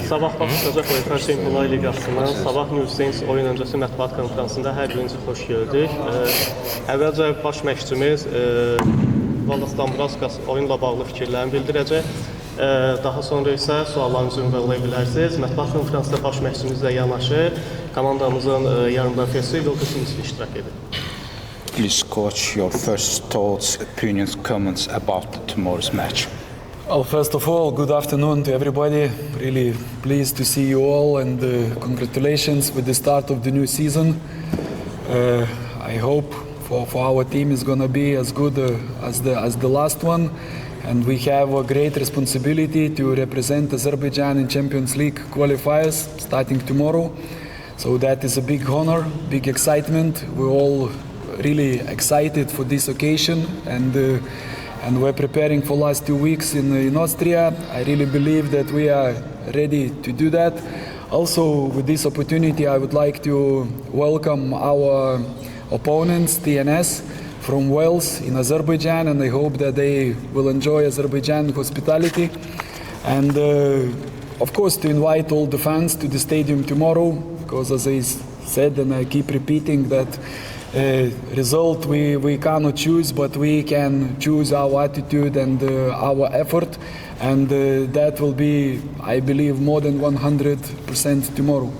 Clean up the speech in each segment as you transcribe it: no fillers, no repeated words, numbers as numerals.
Sabah başlayacaq UEFA Çempionlar Liqasından, sabah New Saints oyun öncəsi mətbuat konferansında hər birinizi xoş gördük. Əvvəlcə baş məşqçimiz Valdas Dambrauskas oyunla bağlı fikirlərini bildirəcək. Daha sonra isə suallarınızı ünvanlaya bilərsiniz. Mətbuat konferansında baş məşqçimizlə yanaşı komandamızın yarımdafiəsi Lukas Misli iştirak edir. Please, coach, your first thoughts, opinions, comments about tomorrow's match. Well, first of all, good afternoon to everybody. Really pleased to see you all, and congratulations with the start of the new season. I hope for our team is going to be as good as the last one, and we have a great responsibility to represent Azerbaijan in Champions League qualifiers starting tomorrow. So that is a big honor, big excitement. We're all really excited for this occasion, and we're preparing for last 2 weeks in Austria. I really believe that we are ready to do that. Also, with this opportunity, I would like to welcome our opponents, TNS, from Wales in Azerbaijan, and I hope that they will enjoy Azerbaijan hospitality. And of course, to invite all the fans to the stadium tomorrow, because as I said, and I keep repeating that result we cannot choose, but we can choose our attitude and our effort, and that will be, I believe, more than 100% tomorrow.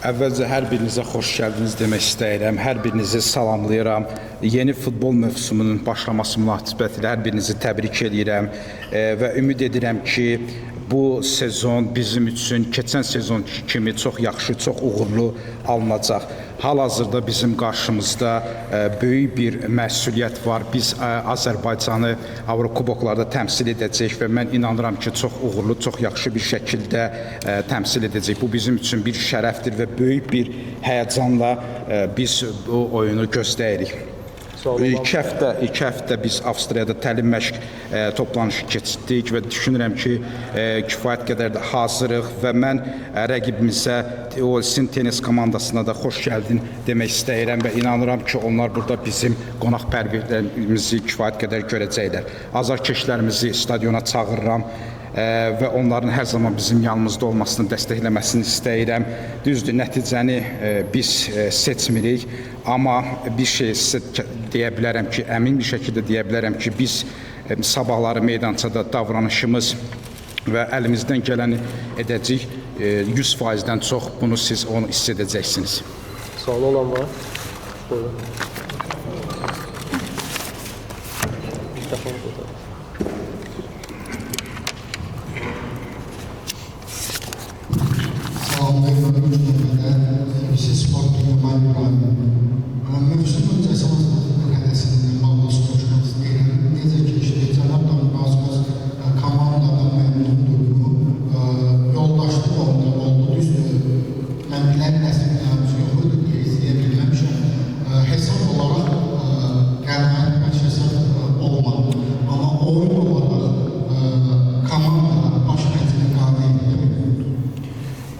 Əvvəlcə hər birinizə xoş gəldiniz demək istəyirəm. Hər birinizi salamlayıram. Yeni futbol mövsümünün başlaması münasibətilə hər birinizi təbrik edirəm və ümid edirəm ki, bu sezon bizim üçün keçən sezon kimi çox yaxşı, çox uğurlu alınacaq. Hal-hazırda bizim qarşımızda böyük bir məsuliyyət var. Biz Azərbaycanı Avrokuboklarda təmsil edəcəyik və mən inanıram ki, çox uğurlu, çox yaxşı bir şəkildə təmsil edəcəyik. Bu bizim üçün bir şərəfdir və böyük bir həyəcanla biz bu oyunu gözləyirik. İki həftə biz Avstriyada təlim məşq toplanışı keçirdik və düşünürəm ki, kifayət qədər də hazırıq və mən rəqibimizə, OLC tenis komandasına da xoş gəldin demək istəyirəm və inanıram ki, onlar burada bizim qonaqpərvərliyimizi kifayət qədər görəcəklər. Azarkeşlərimizi stadiona çağırıram və onların hər zaman bizim yanımızda olmasını dəstəkləməsini istəyirəm. Düzdür, nəticəni biz seçmirik, amma bir şey sizə deyə bilərəm ki, əmin bir şəkildə deyə bilərəm ki, biz sabahları meydançada davranışımız və əlimizdən gələni edəcəyik. 100%-dən çox bunu siz onu hiss edəcəksiniz. Sual olan var? Buyurun. Mikrofonu tutalım. Mövsümün əsas hədəsindən bağlı soruşmaq istəyirəm. Necə keçdi? Cənab Dambrauskas komandada məmnundurmu? Yoldaşlıq onda oldu, düzdür. Mən bilən nəsillərimiz yox idi, deyə izləyə bilməmişəm. Hesab olaraq qənaət bəxş hesab olmadı. Amma oyun olaraq komandada baş məncəli qabil edə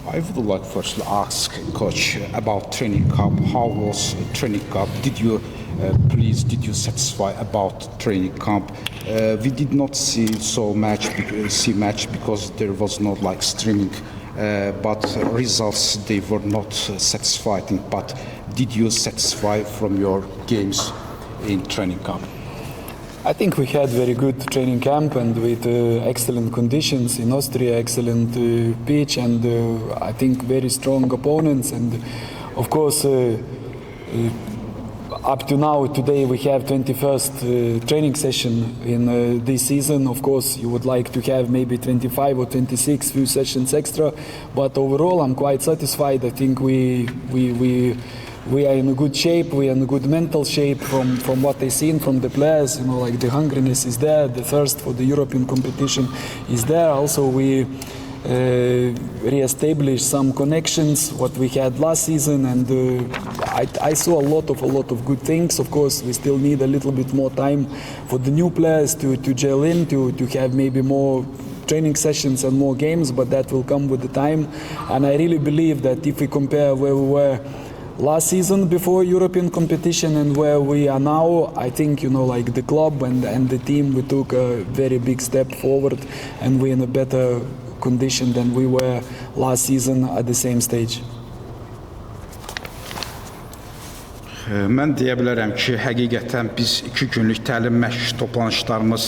I would like first to ask Coach about Training Cup. How was Training Cup? Did you satisfy about Training Cup? We did not see match because there was not like streaming, but results they were not satisfying. But did you satisfy from your games in Training Cup? I think we had very good training camp and with excellent conditions in Austria, excellent pitch, and I think very strong opponents. And of course, up to now, today we have 21st training session in this season. Of course, you would like to have maybe 25 or 26 few sessions extra, but overall, I'm quite satisfied. I think we are in a good shape, we are in a good mental shape from what I've seen from the players, like the hungriness is there, the thirst for the European competition is there. Also we re-established some connections, what we had last season, and I saw a lot of good things. Of course, we still need a little bit more time for the new players to gel in, to have maybe more training sessions and more games, but that will come with the time. And I really believe that if we compare where we were last season before European competition and where we are now, I think, like the club and the team, we took a very big step forward and we're in a better condition than we were last season at the same stage. Mən deyə bilərəm ki, həqiqətən biz 2 günlük təlim məşq toplanışlarımız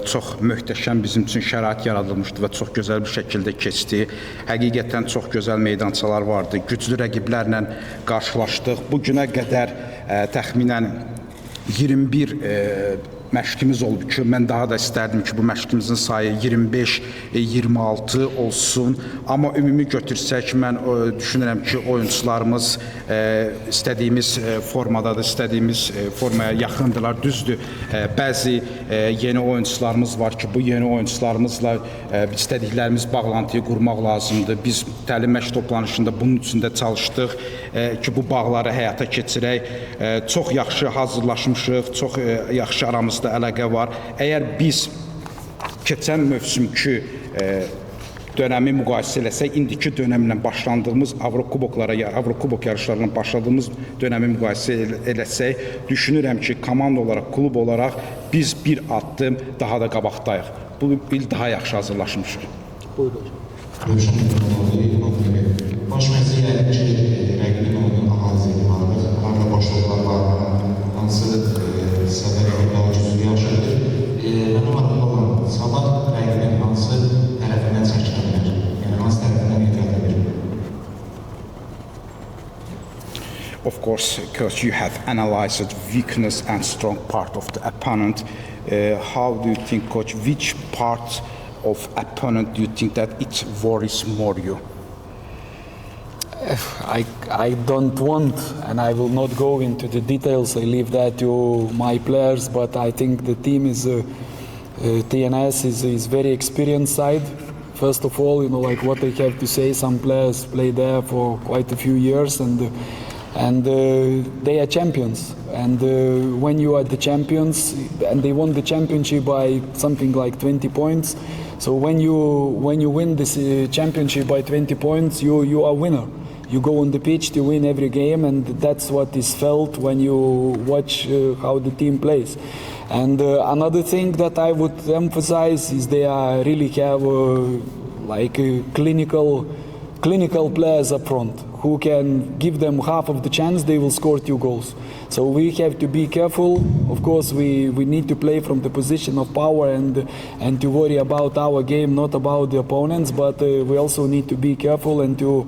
çox möhtəşəm bizim üçün şərait yaradılmışdı və çox gözəl bir şəkildə keçdi. Həqiqətən çox gözəl meydançalar vardı, güclü rəqiblərlə qarşılaşdıq. Bu günə qədər təxminən 21 məşqimiz olub ki, mən daha da istərdim ki, bu məşqimizin sayı 25-26 olsun. Amma ümumi götürsək, mən düşünürəm ki, oyuncularımız istədiyimiz formadadır, istədiyimiz formaya yaxındırlar. Düzdür, bəzi yeni oyuncularımız var ki, bu yeni oyuncularımızla istədiklərimiz bağlantıyı qurmaq lazımdır. Biz təlim məşq toplanışında bunun üçün də çalışdıq ki, bu bağları həyata keçirək. Çox yaxşı hazırlaşmışıq, çox yaxşı aramızda əlaqə var. Əgər biz keçən mövsümki dönəmi müqayisə eləsək, indiki dönəmlə başlandığımız Avrokubok yarışlarına başladığımız dönəmi müqayisə eləsək, düşünürəm ki, komanda olaraq, klub olaraq biz bir addım daha da qabaqdayıq. Bu il daha yaxşı hazırlaşmışıq. Buyurun. Baş məqsəd yəqin ki, rəqibin oyunu analiz etməlidir. Harada başladılar var, hansı səviyyədə daha güclü yaşadır. Mənim maraqlı olan sabah rəqibin hansı tərəfindən çəkilə bilər? Yəni, hansı tərəfindən ehtiyat edir? Of course, Coach, you have analyzed weakness and strong part of the opponent. How do you think, Coach, which part of opponent do you think that it worries more you? I don't want, and I will not go into the details. I leave that to my players. But I think the team is TNS is very experienced side. First of all, like what I have to say, some players play there for quite a few years, and they are champions. And when you are the champions, and they won the championship by something like 20 points. So when you win this championship by 20 points, you are winner. You go on the pitch to win every game, and that's what is felt when you watch how the team plays. And another thing that I would emphasize is they really have clinical players up front who can give them half of the chance, they will score 2 goals. So we have to be careful. Of course, we need to play from the position of power and to worry about our game, not about the opponents. But we also need to be careful and to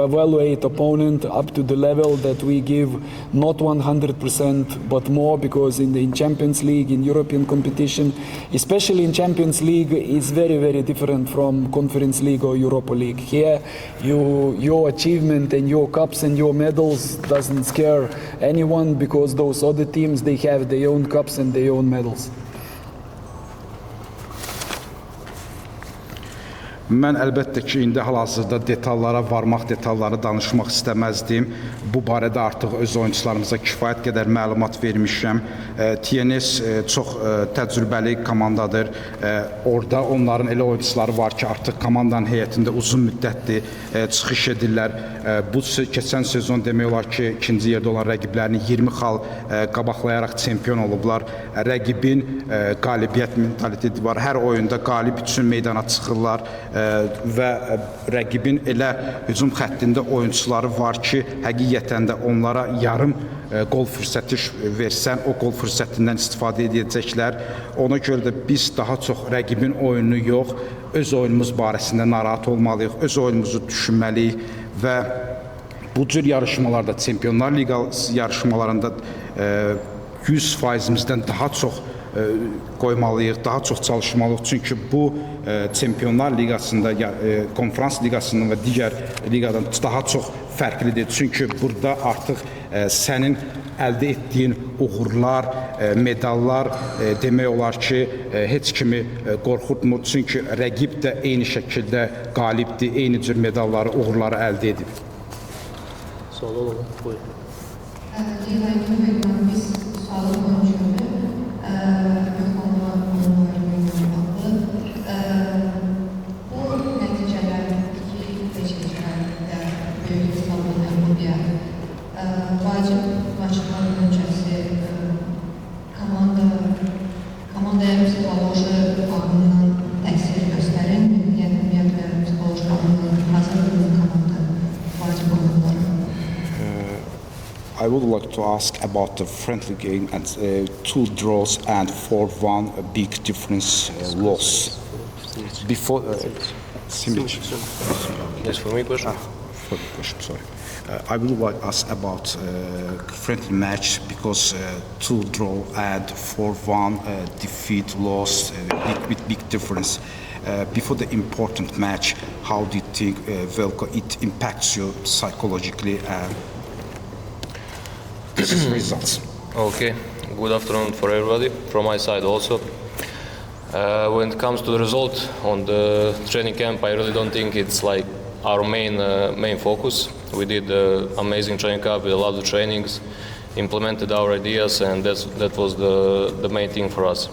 evaluate opponent up to the level that we give not 100% but more, because in Champions League, in European competition, especially in Champions League, is very, very different from Conference League or Europa League. Here, your achievement and your cups and your medals doesn't scare anyone, because those other teams, they have their own cups and their own medals. Mən əlbəttə ki, indi hal-hazırda detallara varmaq, detalları danışmaq istəməzdim. Bu barədə artıq öz oyuncularımıza kifayət qədər məlumat vermişəm. TNS çox təcrübəli komandadır. Orada onların elə oyuncuları var ki, artıq komandanın heyətində uzun müddətdir çıxış edirlər. Bu keçən sezon demək olar ki, ikinci yerdə olan rəqiblərini 20 xal qabaqlayaraq çempion olublar. Rəqibin qalibiyyət mentaliteti var. Hər oyunda qalib üçün meydana çıxırlar. Və rəqibin elə hücum xəttində oyuncuları var ki, həqiqətən də onlara yarım qol fürsəti versən, o qol fürsətindən istifadə edəcəklər. Ona görə də biz daha çox rəqibin oyununu yox, öz oyunumuz barəsində narahat olmalıyıq, öz oyunumuzu düşünməliyik və bu cür yarışmalarda, Çempionlar Liqası yarışmalarında 100%-imizdən daha çox qoymalıyıq, daha çox çalışmalıyıq. Çünki bu Çempionlar Liqasında, Konferans Liqasından və digər liqadan daha çox fərqlidir. Çünki burada artıq sənin əldə etdiyin uğurlar, medallar demək olar ki, heç kimi qorxutmur. Çünki rəqib də eyni şəkildə qalibdir, eyni cür medalları, uğurları əldə edib. Sual olalım, buyurun. Biz sualı konuşuyoruz. Bu nəticələr, iki seçkilərdə would like to ask about the friendly game and 2 draws and 4-1 a big difference loss. Before Simic. Yes, for me question. For the question, sorry. I would like to ask about friendly match because 2 draw and 4-1 defeat loss big difference. Before the important match, how do you think Velko it impacts you psychologically? This is results. Okay, good afternoon for everybody, from my side also. When it comes to the result on the training camp, I really don't think it's like our main focus. We did amazing training camp with a lot of trainings, implemented our ideas, and that was the main thing for us.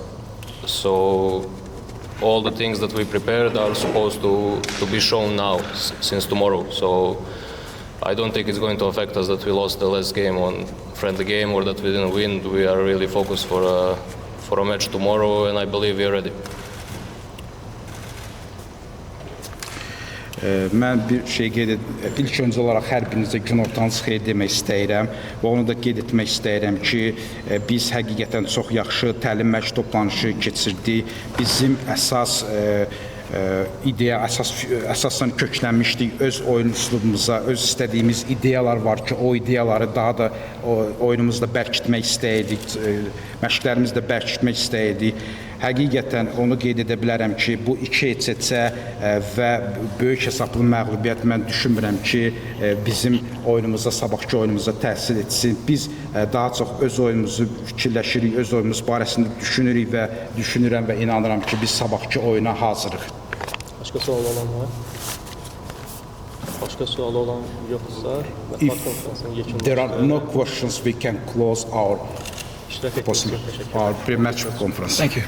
So all the things that we prepared are supposed to be shown now since tomorrow. So I don't think it's going to affect us that we lost the last game on friendly game or that we didn't win. We are really focused for a match tomorrow, and I believe we are ready. Mən bir şey ilk öncə olaraq hər birinizə günortanız xeyir demək istəyirəm və onu da qeyd etmək istəyirəm ki, biz həqiqətən çox yaxşı təlim məşq toplanışı keçirdik. Bizim əsas ideya əsasən köklənmişdik öz oyun üslubumuza, öz istədiyimiz ideyalar var ki, o ideyaları daha da oyunumuzda bərkitmək istəyirdik, məşqlərimizdə bərkitmək istəyirdik. Həqiqətən onu qeyd edə bilərəm ki, bu 2 heç-heçə və böyük hesablı məğlubiyyət mən düşünmürəm ki, bizim oyunumuza, sabahki oyunumuza təsir etsin. Biz daha çox öz oyunumuzu fikirləşirik, öz oyunumuz barəsində düşünürük və düşünürəm və inanıram ki, biz sabahki oyuna hazırıq. Başqa sual olan var? Başqa sualı olan yoxsa mətbuat konferansının yekununu There are no questions, we can close our iştirak etdiyiniz üçün təşəkkür ederim. pre-match conference. Thank you.